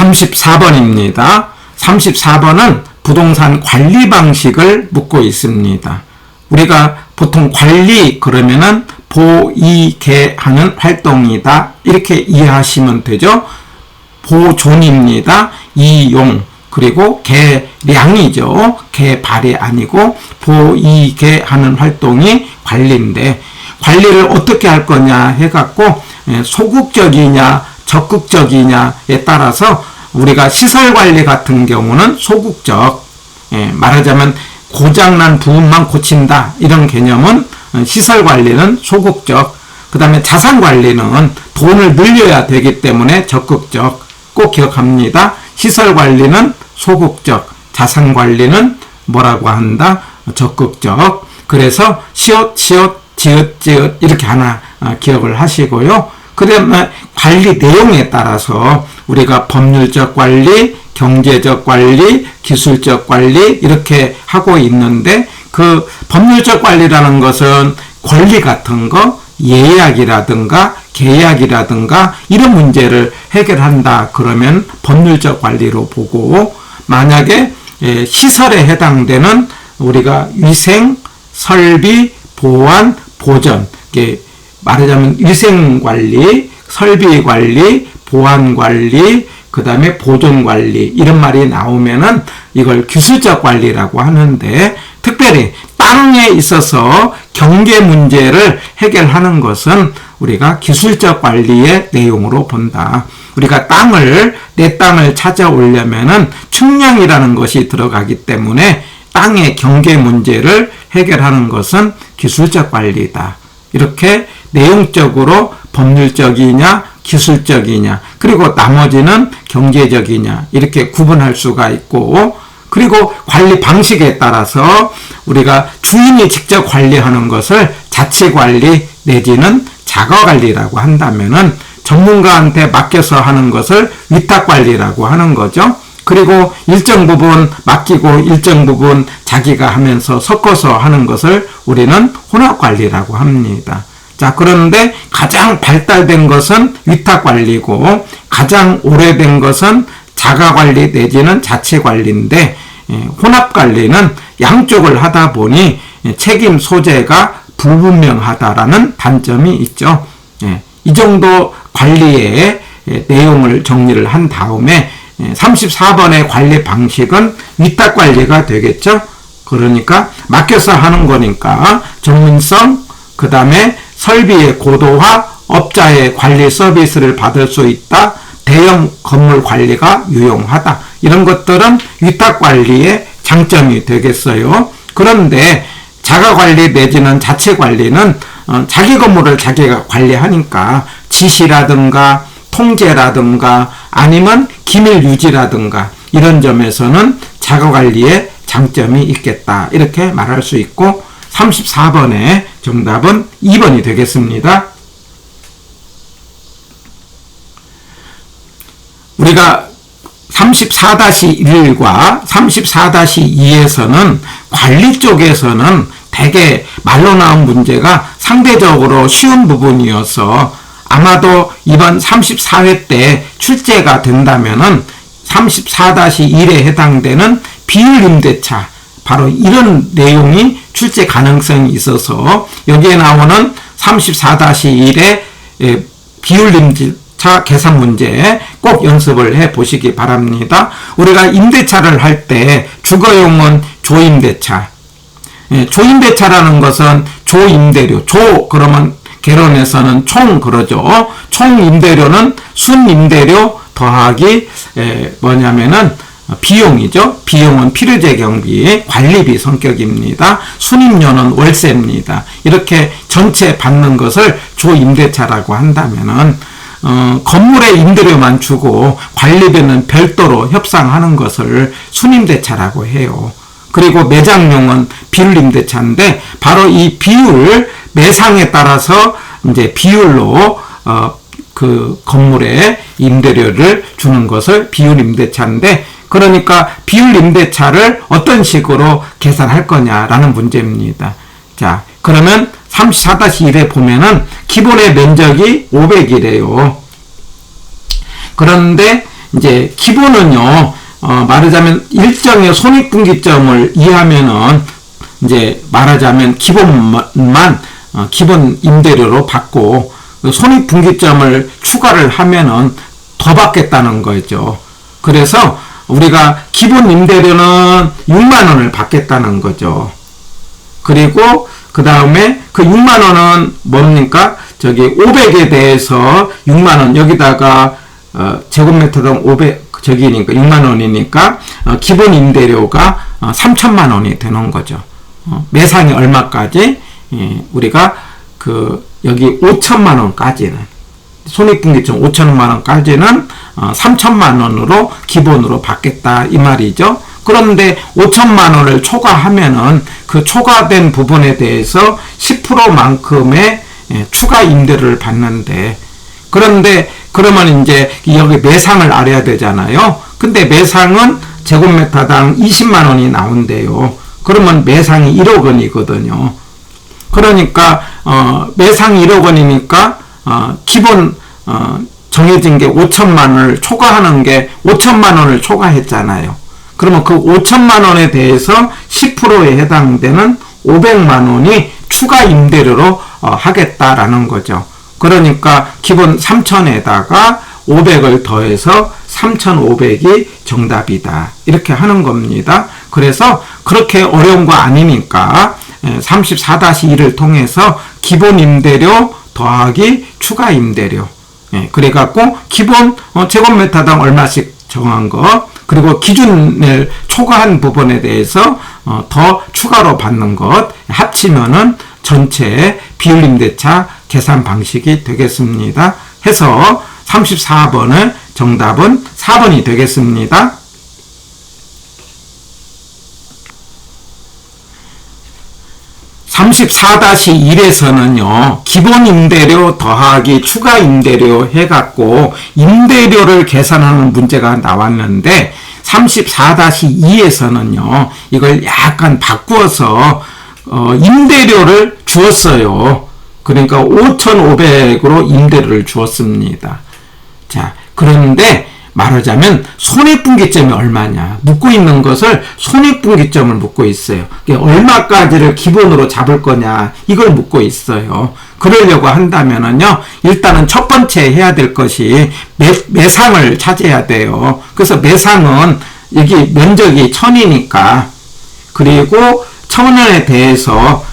34번입니다. 34번은 부동산 관리 방식을 묻고 있습니다. 우리가 보통 관리 그러면은 보이개하는 활동이다 이렇게 이해하시면 되죠. 보존입니다. 이용 그리고 개량이죠. 개발이 아니고 보이개하는 활동이 관리인데 관리를 어떻게 할 거냐 해갖고 소극적이냐 적극적이냐에 따라서 우리가 시설관리 같은 경우는 소극적, 말하자면 고장난 부분만 고친다 이런 개념은 시설관리는 소극적, 그 다음에 자산관리는 돈을 늘려야 되기 때문에 적극적. 꼭 기억합니다. 시설관리는 소극적, 자산관리는 뭐라고 한다? 적극적. 그래서 시옷, 시옷, 지읒, 지읒 이렇게 하나 기억을 하시고요. 그 다음에 관리 내용에 따라서 우리가 법률적 관리, 경제적 관리, 기술적 관리 이렇게 하고 있는데 그 법률적 관리라는 것은 권리 같은 거, 예약이라든가 계약이라든가 이런 문제를 해결한다 그러면 법률적 관리로 보고 만약에 시설에 해당되는 우리가 위생, 설비, 보안, 보전 말하자면 위생관리, 설비관리, 보안관리, 그 다음에 보존관리 이런 말이 나오면은 이걸 기술적 관리라고 하는데 특별히 땅에 있어서 경계 문제를 해결하는 것은 우리가 기술적 관리의 내용으로 본다. 우리가 내 땅을 찾아오려면은 측량이라는 것이 들어가기 때문에 땅의 경계 문제를 해결하는 것은 기술적 관리다. 이렇게 내용적으로 법률적이냐 기술적이냐 그리고 나머지는 경제적이냐 이렇게 구분할 수가 있고 그리고 관리 방식에 따라서 우리가 주인이 직접 관리하는 것을 자치관리 내지는 자가관리라고 한다면은 전문가한테 맡겨서 하는 것을 위탁관리라고 하는 거죠. 그리고 일정 부분 맡기고 일정 부분 자기가 하면서 섞어서 하는 것을 우리는 혼합관리라고 합니다. 자, 그런데 가장 발달된 것은 위탁관리고 가장 오래된 것은 자가관리 내지는 자치관리인데 혼합관리는 양쪽을 하다 보니 책임 소재가 불분명하다라는 단점이 있죠. 이 정도 관리의 내용을 정리를 한 다음에 34번의 관리 방식은 위탁관리가 되겠죠. 그러니까 맡겨서 하는 거니까 전문성, 그 다음에 설비의 고도화, 업자의 관리 서비스를 받을 수 있다, 대형 건물 관리가 유용하다. 이런 것들은 위탁관리의 장점이 되겠어요. 그런데 자가관리 내지는 자치관리는 자기 건물을 자기가 관리하니까 지시라든가 통제라든가 아니면 기밀 유지라든가 이런 점에서는 자가관리의 장점이 있겠다. 이렇게 말할 수 있고 34번의 정답은 2번이 되겠습니다. 우리가 34-1과 34-2에서는 관리 쪽에서는 대개 말로 나온 문제가 상대적으로 쉬운 부분이어서 아마도 이번 34회 때 출제가 된다면은 34-1에 해당되는 비율임대차 바로 이런 내용이 출제 가능성이 있어서 여기에 나오는 34-1의 비율임대차 계산 문제 꼭 연습을 해 보시기 바랍니다. 우리가 임대차를 할 때 주거용은 조임대차, 조임대차라는 것은 조임대료, 그러면 개론에서는 총 그러죠. 총 임대료는 순임대료 더하기 뭐냐면은 비용이죠. 비용은 필요재 경비, 관리비 성격입니다. 순임료는 월세입니다. 이렇게 전체 받는 것을 조임대차라고 한다면은 건물의 임대료만 주고 관리비는 별도로 협상하는 것을 순임대차라고 해요. 그리고 매장용은 비율임대차인데 바로 이 비율 매상에 따라서 이제 비율로 그 건물의 임대료를 주는 것을 비율임대차인데 그러니까 비율임대차를 어떤 식으로 계산할 거냐라는 문제입니다. 자, 그러면 34-1에 보면은 기본의 면적이 500이래요. 그런데 이제 기본은요, 말하자면 일정의 손익분기점을 이해하면은 이제 말하자면 기본만 기본 임대료로 받고 손익분기점을 추가를 하면은 더 받겠다는 거죠. 그래서 우리가 기본 임대료는 6만 원을 받겠다는 거죠. 그리고 그 다음에 그 6만 원은 뭡니까? 저기 500에 대해서 6만 원 여기다가 제곱미터당 500 저기니까 6만 원이니까 기본 임대료가 3천만 원이 되는 거죠. 매상이 얼마까지? 우리가 여기 5천만 원까지는 손익분기점 5천만 원까지는 3천만 원으로 기본으로 받겠다 이 말이죠. 그런데 5천만 원을 초과하면은 그 초과된 부분에 대해서 10%만큼의 추가 임대료를 받는데, 그런데 그러면 이제 여기 매상을 알아야 되잖아요. 근데 매상은 제곱미터당 20만 원이 나온대요. 그러면 매상이 1억 원이거든요. 그러니까 매상이 1억 원이니까 기본 정해진 게 5천만 원을 초과하는 게 5천만 원을 초과했잖아요. 그러면 그 5천만 원에 대해서 10%에 해당되는 500만 원이 추가 임대료로 하겠다라는 거죠. 그러니까 기본 3천에다가 500을 더해서 3,500이 정답이다. 이렇게 하는 겁니다. 그래서 그렇게 어려운 거 아니니까 34-2를 통해서 기본 임대료 더하기 추가 임대료. 그래갖고 기본 제곱미터당 얼마씩 정한 거, 그리고 기준을 초과한 부분에 대해서 더 추가로 받는 것 합치면은 전체 비율임대차 계산 방식이 되겠습니다. 해서 34번의 정답은 4번이 되겠습니다. 34-1에서는요, 기본 임대료 더하기 추가 임대료 해갖고 임대료를 계산하는 문제가 나왔는데, 34-2에서는요, 이걸 약간 바꾸어서, 임대료를 주었어요. 그러니까 5,500으로 임대료를 주었습니다. 자, 그런데 말하자면 손익분기점이 얼마냐 묻고 있는 것을 손익분기점을 묻고 있어요. 얼마까지를 기본으로 잡을 거냐 이걸 묻고 있어요. 그러려고 한다면은요, 일단은 첫 번째 해야 될 것이 매상을 찾아야 돼요. 그래서 매상은 여기 면적이 1000이니까, 그리고 1000원에 대해서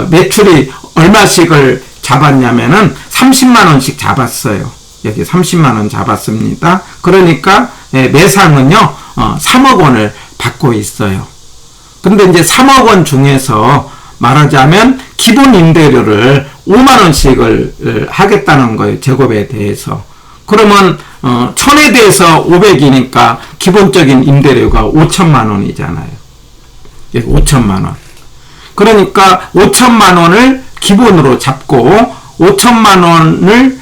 매출이 얼마씩을 잡았냐면은 30만 원씩 잡았어요. 여기 30만 원 잡았습니다. 그러니까 매상은요 3억 원을 받고 있어요. 근데 이제 3억 원 중에서 말하자면 기본 임대료를 5만 원씩을 하겠다는 거예요. 제곱에 대해서. 그러면 1000에 대해서 500이니까 기본적인 임대료가 5천만 원이잖아요. 여기 5천만 원. 그러니까 5천만 원을 기본으로 잡고 5천만 원을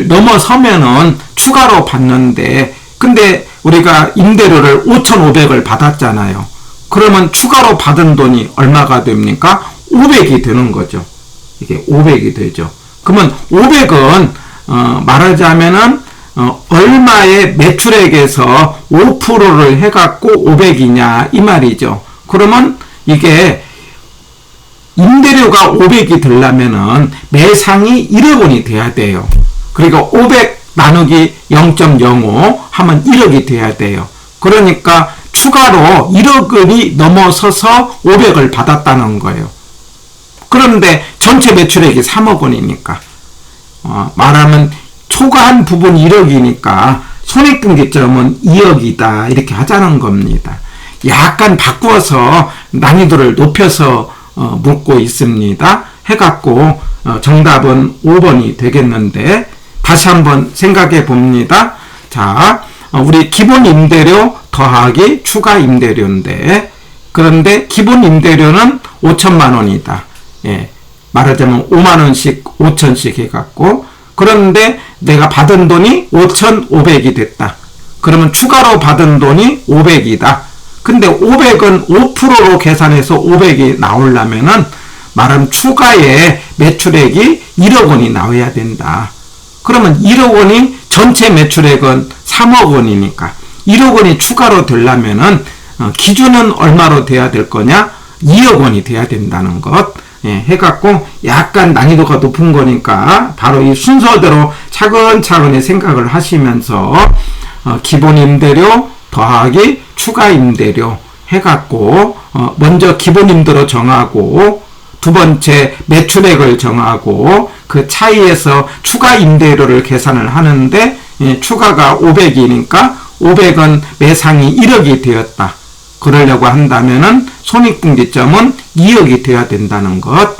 넘어서면은 추가로 받는데, 근데 우리가 임대료를 5,500을 받았잖아요. 그러면 추가로 받은 돈이 얼마가 됩니까? 500이 되는 거죠. 이게 500이 되죠. 그러면 500은 말하자면은 얼마의 매출액에서 5%를 해갖고 500이냐 이 말이죠. 그러면 이게 임대료가 500이 되려면은 매상이 1억 원이 돼야 돼요. 그러니까 500 나누기 0.05 하면 1억이 돼야 돼요. 그러니까 추가로 1억 원이 넘어서서 500을 받았다는 거예요. 그런데 전체 매출액이 3억 원이니까 말하면 초과한 부분 1억이니까 손익분기점은 2억이다 이렇게 하자는 겁니다. 약간 바꾸어서 난이도를 높여서 묻고 있습니다. 해갖고 정답은 5번이 되겠는데, 다시 한번 생각해 봅니다. 자, 우리 기본 임대료 더하기 추가 임대료인데, 그런데 기본 임대료는 5천만 원이다. 예, 말하자면 5만 원씩 5천씩 해갖고, 그런데 내가 받은 돈이 5,500이 됐다. 그러면 추가로 받은 돈이 500이다. 근데 500은 5%로 계산해서 500이 나오려면은 말하면 추가의 매출액이 1억 원이 나와야 된다. 그러면 1억 원이 전체 매출액은 3억 원이니까 1억 원이 추가로 되려면은 기준은 얼마로 돼야 될 거냐? 2억 원이 돼야 된다는 것. 해갖고 약간 난이도가 높은 거니까 바로 이 순서대로 차근차근히 생각을 하시면서 기본 임대료 더하기 추가 임대료 해갖고 먼저 기본 임대료 정하고 두 번째 매출액을 정하고 그 차이에서 추가 임대료를 계산을 하는데 추가가 500이니까 500은 매상이 1억이 되었다. 그러려고 한다면은 손익분기점은 2억이 돼야 된다는 것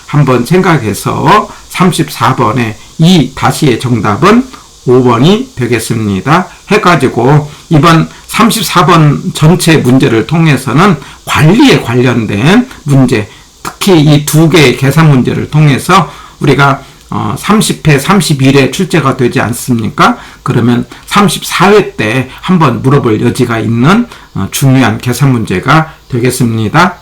한번 생각해서 34번의 이 다시의 정답은 5번이 되겠습니다. 해가지고 이번 34번 전체 문제를 통해서는 관리에 관련된 문제, 특히 이 두 개의 계산 문제를 통해서 우리가 30회, 31회 출제가 되지 않습니까? 그러면 34회 때 한번 물어볼 여지가 있는 중요한 계산 문제가 되겠습니다.